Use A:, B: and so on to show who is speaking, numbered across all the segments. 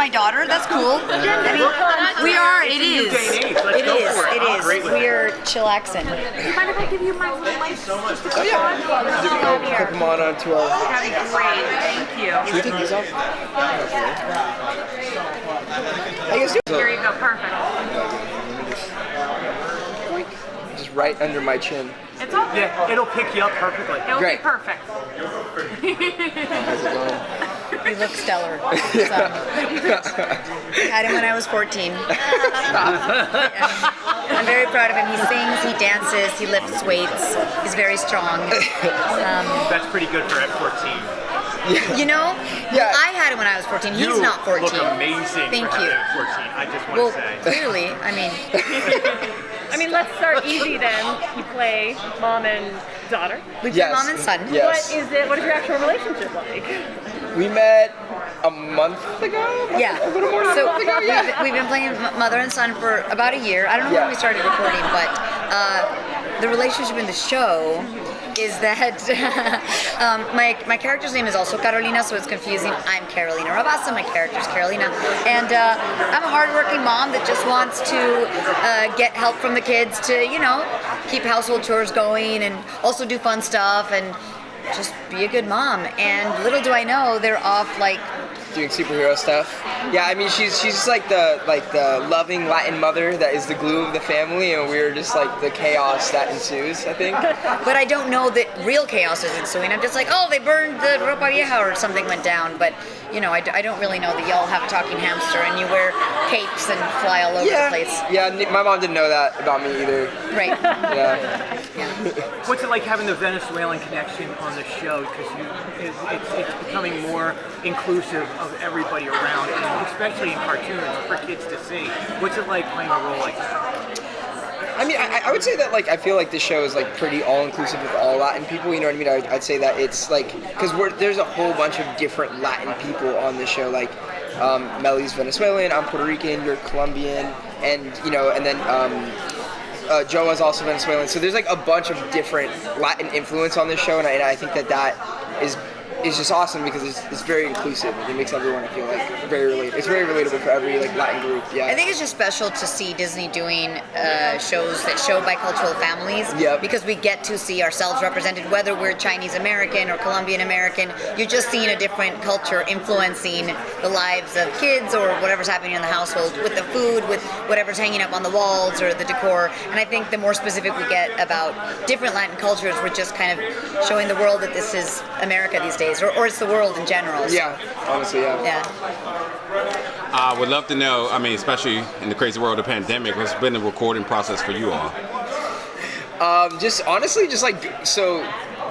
A: my daughter. That's cool. I mean, we are. It is. It is. We're chillaxing.
B: Do you mind if I give you my little lights?
C: Oh yeah. Clip them on onto our.
B: That'd be great. Thank you.
C: Should we take these off?
B: Here you go. Perfect.
C: Just right under my chin.
B: It's all good.
D: Yeah, it'll pick you up perfectly.
B: It'll
C: Great.
B: be perfect.
C: How's it going?
A: You look stellar. Son. Had him when I was 14. I'm very proud of him. He sings, he dances, he lifts weights. He's very strong.
D: That's pretty good for at 14.
A: You know,
C: Yeah.
A: I had him when I was 14. He's
D: You
A: not 14.
D: look amazing
A: Thank
D: for
A: you.
D: having 14. I just want
A: Well,
D: to say.
A: clearly, I mean,
B: I mean, let's start easy then. You play mom and daughter.
A: we play
C: Yes.
A: mom and son.
C: Yes.
B: What is your actual relationship like?
C: We met a month ago?
A: Yeah.
C: A little more than a
A: So
C: month ago, yeah.
A: we've been playing mother and son for about a year. I don't know
C: Yeah.
A: when we started recording, but the relationship in the show is that my character's name is also Carolina, so it's confusing. I'm Carolina Ravassa, my character's Carolina, and I'm a hardworking mom that just wants to get help from the kids to, you know, keep household chores going and also do fun stuff and just be a good mom. And little do I know, they're off like
C: Doing superhero stuff. Yeah, I mean she's just like the loving Latin mother that is the glue of the family, and we're just like the chaos that ensues, I think.
A: But I don't know that real chaos is ensuing. I'm just like, oh, they burned the ropa vieja or something went down. But, you know, I don't really know that y'all have a talking hamster and you wear capes and fly all over the place.
C: Yeah, my mom didn't know that about me either.
A: Right.
C: Yeah.
D: What's it like having the Venezuelan connection on the show? Because it's becoming more inclusive of everybody around, and especially in cartoons for kids to see. What's it like playing a role like that?
C: I mean, I would say that, like, I feel like the show is, like, pretty all-inclusive with all Latin people, you know what I mean? I'd say that it's, like, because there's a whole bunch of different Latin people on the show, like, Melly's Venezuelan, I'm Puerto Rican, you're Colombian, and, you know, and then, Joa's also Venezuelan, so there's, like, a bunch of different Latin influence on this show, and I think that is just awesome because it's very inclusive. It makes everyone feel like very relatable. It's very relatable for every like Latin group. Yeah.
A: I think it's just special to see Disney doing shows that show bicultural families.
C: Yep.
A: Because we get to see ourselves represented, whether we're Chinese American or Colombian American. You're just seeing a different culture influencing the lives of kids or whatever's happening in the household, with the food, with whatever's hanging up on the walls or the decor. And I think the more specific we get about different Latin cultures, we're just kind of showing the world that this is America these days. Or it's the world in general. So.
C: Yeah, honestly, yeah.
E: I would love to know, I mean, especially in the crazy world of the pandemic, what's been the recording process for you all?
C: Just honestly, just like, so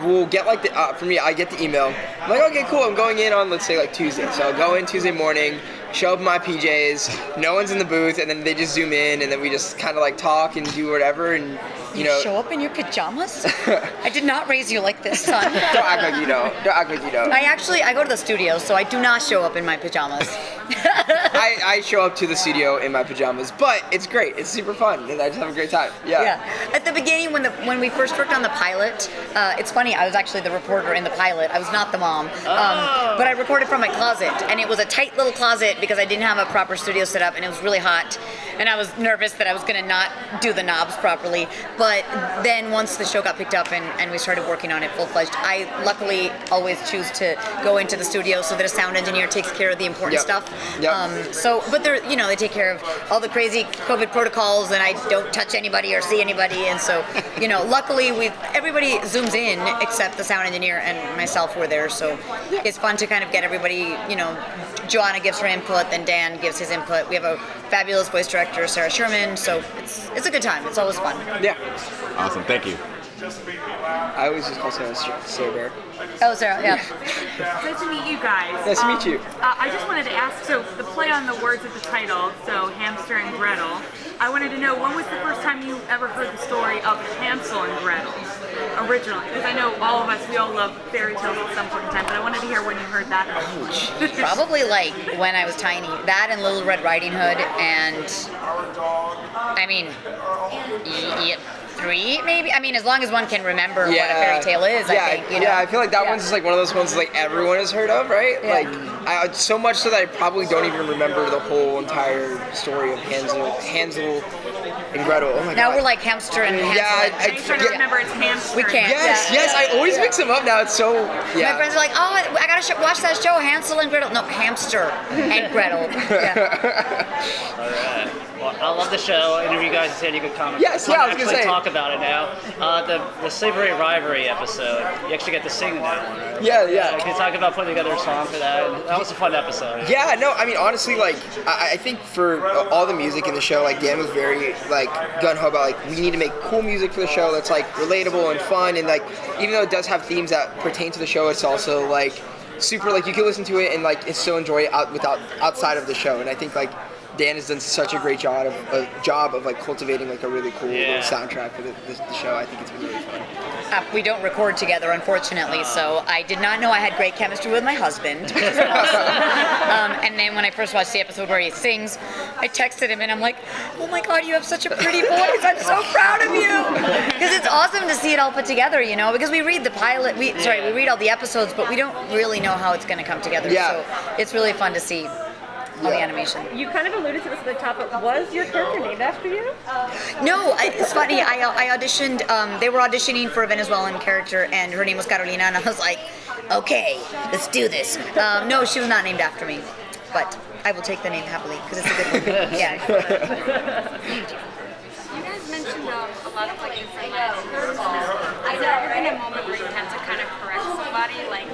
C: we'll get like the, for me, I get the email. I'm like, okay, cool, I'm going in on, let's say, like Tuesday. So I'll go in Tuesday morning, show up in my PJs, no one's in the booth, and then they just zoom in, and then we just kind of like talk and do whatever, and you know.
A: Show up in your pajamas? I did not raise you like this, son.
C: Don't act like you know. Don't act like you know.
A: I go to the studio, so I do not show up in my pajamas.
C: I show up to the studio in my pajamas, but it's great. It's super fun, and I just have a great time. Yeah.
A: Yeah. At the beginning, when we first worked on the pilot, it's funny. I was actually the reporter in the pilot. I was not the mom, but I recorded from my closet, and it was a tight little closet because I didn't have a proper studio set up, and it was really hot, and I was nervous that I was going to not do the knobs properly. But then once the show got picked up and we started working on it full-fledged, I luckily always choose to go into the studio so that a sound engineer takes care of the important stuff.
C: Yep.
A: But they're, you know, they take care of all the crazy COVID protocols, and I don't touch anybody or see anybody, and so, you know, luckily everybody zooms in except the sound engineer and myself were there, so it's fun to kind of get everybody, you know, Joanna gives her input, then Dan gives his input. We have a fabulous voice director, Sarah Sherman, so it's a good time. It's always fun.
C: Yeah.
E: Awesome, thank you.
C: I always just call Sarah Bear.
A: Oh, Sarah, yeah.
B: Nice to meet you guys.
C: Nice to meet you.
B: I just wanted to ask, so the play on the words of the title, so Hamster and Gretel, I wanted to know, when was the first time you ever heard the story of Hansel and Gretel originally? Because I know all of us, we all love fairy tales at some point in time, but I wanted to hear when you heard that.
A: Probably like when I was tiny. That and Little Red Riding Hood, and I mean, 3, maybe. I mean, as long as one can remember what a fairy tale is, I think. You know?
C: Yeah, I feel like that one's just like one of those ones like everyone has heard of, right?
A: Yeah.
C: Like, so much so that I probably don't even remember the whole entire story of Hansel and Gretel. Oh my
A: Now
C: god.
A: we're like hamster and Hansel.
C: Yeah,
B: I'm trying to remember it's hamster.
A: We can't.
C: Yes, yes, I always mix them up now. It's so
A: My friends are like, oh, I gotta watch that show, Hansel and Gretel. No, Hamster and Gretel. Yeah.
F: All right. Well, I love the show. I interview you guys in San Diego Comic.
C: Yes, yeah, I was gonna
F: actually
C: say.
F: talk about it now. The Slavery Rivalry episode. You actually get to sing in that one, right?
C: Yeah.
F: Can you talk about putting together a song for that? That was a fun episode.
C: Yeah, no, I mean, honestly, like, I think for all the music in the show, like, Dan was very, like, gung-ho about, like, we need to make cool music for the show that's, like, relatable and fun, and, like, even though it does have themes that pertain to the show, it's also, like, super, like, you can listen to it and, like, still enjoy it outside of the show, and I think, like, Dan has done such a great job of like cultivating like a really cool little soundtrack for the show. I think it's been really fun.
A: We don't record together, unfortunately, so I did not know I had great chemistry with my husband, which is awesome. And then when I first watched the episode where he sings, I texted him and I'm like, oh my god, you have such a pretty voice. I'm so proud of you. Because it's awesome to see it all put together, you know, because we read the pilot, we read all the episodes, but we don't really know how it's going to come together.
C: Yeah.
A: So it's really fun to see all the animation.
G: You kind of alluded to this at the top, but was your character named after you?
A: No, it's funny. I auditioned. They were auditioning for a Venezuelan character, and her name was Carolina, and I was like, okay, let's do this. No, she was not named after me, but I will take the name happily because it's a good one. Yeah.
H: You guys mentioned a lot of like different lessons. Has there ever been a moment where you had to kind of correct somebody, like,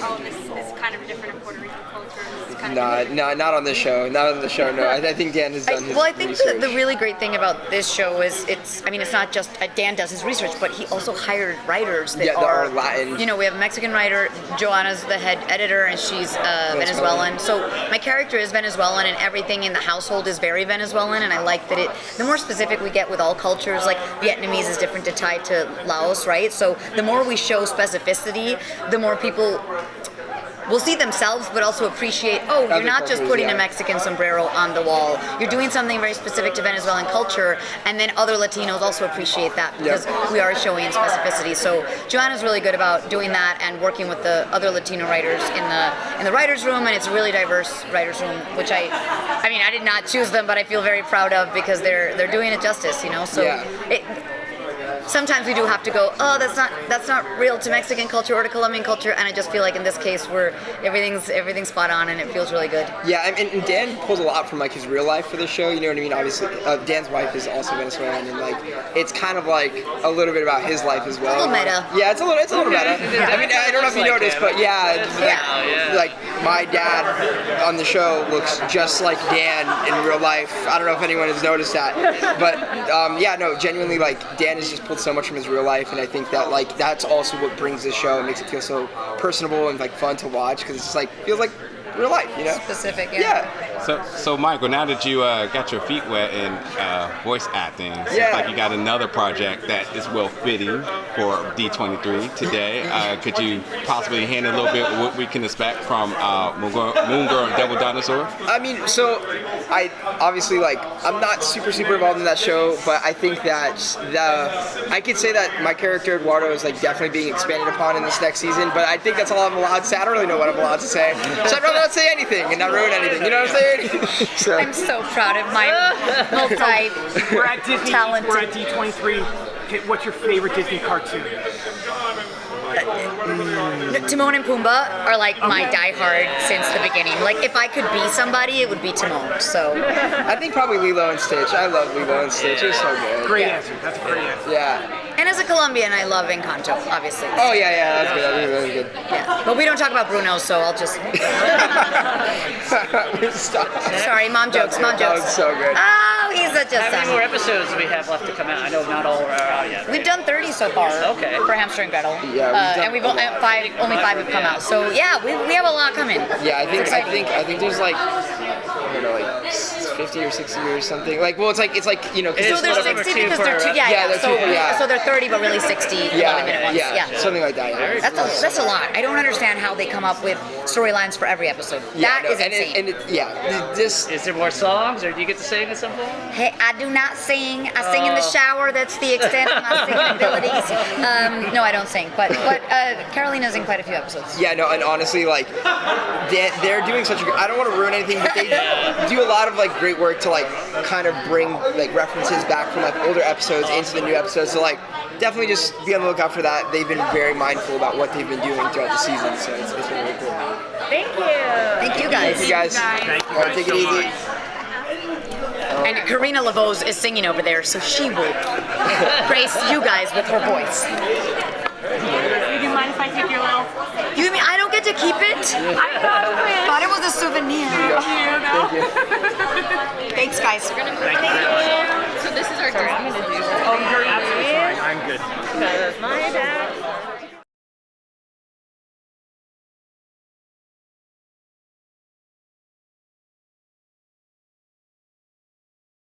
H: oh, this is kind of different in Puerto Rican culture? This is kind of
C: No, not on this show. Not on the show. No, I think Dan has done his
A: Well, I think
C: research.
A: the really great thing about this show is it's not just Dan does his research, but he also hired writers that
C: are Latin.
A: You know, we have a Mexican writer, Joanna's the head editor, and she's Venezuelan. So my character is Venezuelan, and everything in the household is very Venezuelan, and I like that the more specific we get with all cultures, like Vietnamese is different to Thai to Laos, right? So the more we show specificity, the more people will see themselves, but also appreciate, oh, you're not just putting a Mexican sombrero on the wall. You're doing something very specific to Venezuelan culture, and then other Latinos also appreciate that because we are showing specificity. So Joanna's really good about doing that and working with the other Latino writers in the writers' room, and it's a really diverse writers' room, which I mean, I did not choose them, but I feel very proud of because they're doing it justice, you know. So sometimes we do have to go, oh, that's not real to Mexican culture or to Colombian culture, and I just feel like in this case everything's spot on and it feels really good.
C: Yeah, and Dan pulls a lot from like his real life for the show. You know what I mean? Obviously, Dan's wife is also Venezuelan, and like it's kind of like a little bit about his life as well.
A: A little meta.
C: Yeah, it's a little meta. I mean, I don't know if you noticed, but like my dad on the show looks just like Dan in real life. I don't know if anyone has noticed that, but genuinely, like Dan has just pulled so much from his real life, and I think that like that's also what brings this show and makes it feel so personable and like fun to watch because it's just like feels like real life, you know?
A: Specific,
E: So Michael, now that you got your feet wet in voice acting, it seems like you got another project that is well fitting for D23 today. Could you possibly hint a little bit what we can expect from Moon Girl and Devil Dinosaur?
C: I mean, so I obviously like I'm not super involved in that show, but I think that I could say that my character Eduardo is like definitely being expanded upon in this next season. But I think that's all I'm allowed to say. I don't really know what I'm allowed to say, so I'd rather not say anything and not ruin anything. You know what I'm saying? So.
A: I'm so proud of my
D: We're at Disney.
A: talented.
D: We're at D23. What's your favorite Disney cartoon?
A: Timon and Pumbaa are like my diehard since the beginning. Like if I could be somebody, it would be Timon. So
C: I think probably Lilo and Stitch. I love Lilo and Stitch. It's so good.
D: Great answer. That's a great answer.
C: Yeah.
A: And as a Colombian, I love Encanto, obviously.
C: Oh yeah, that's good. That was good.
A: Yeah. But we don't talk about Bruno, so I'll just.
C: Stop.
A: Sorry, mom jokes.
C: That was so good.
A: Oh, he's such a
F: How many more
A: son.
F: episodes do we have left to come out? I know not all are out yet.
A: We've done 30 so far.
F: Okay.
A: For Hamster and Gretel.
C: Yeah,
A: and we've only five have come out. So yeah, we have a lot coming.
C: Yeah, I think there's like I don't know, like 50 or 60 or something. Like, well, it's like you know.
A: So they're 60 because they're two. So they're 30, but really 60 11-minute ones.
C: Yeah, something like that. Yeah.
A: That's a lot. I don't understand how they come up with storylines for every episode. That is insane.
F: Is there more songs, or do you get to sing at some point?
A: Hey, I do not sing. I sing in the shower. That's the extent of my singing abilities. No, I don't sing, but Carolina's in quite a few episodes.
C: Yeah, no, and honestly, like they're doing such a good. I don't want to ruin anything, but they do a lot of like great work to like kind of bring like references back from like older episodes into the new episodes. So like definitely just be on the lookout for that. They've been very mindful about what they've been doing throughout the season, so it's been really cool.
G: Thank you.
A: Thank you guys.
C: Thank you guys.
D: Thank you
C: All right,
D: guys
C: take it
D: so
C: easy.
D: much.
A: And Karina Lavose is singing over there, so she will grace you guys with her voice.
B: Would you mind if I take your little?
A: You mean I don't get to keep it? I thought it was a souvenir.
C: Thank you.
A: Thanks, guys.
D: Thank you.
G: So this is our
D: Oh, you're absolutely fine. I'm good.
G: Because my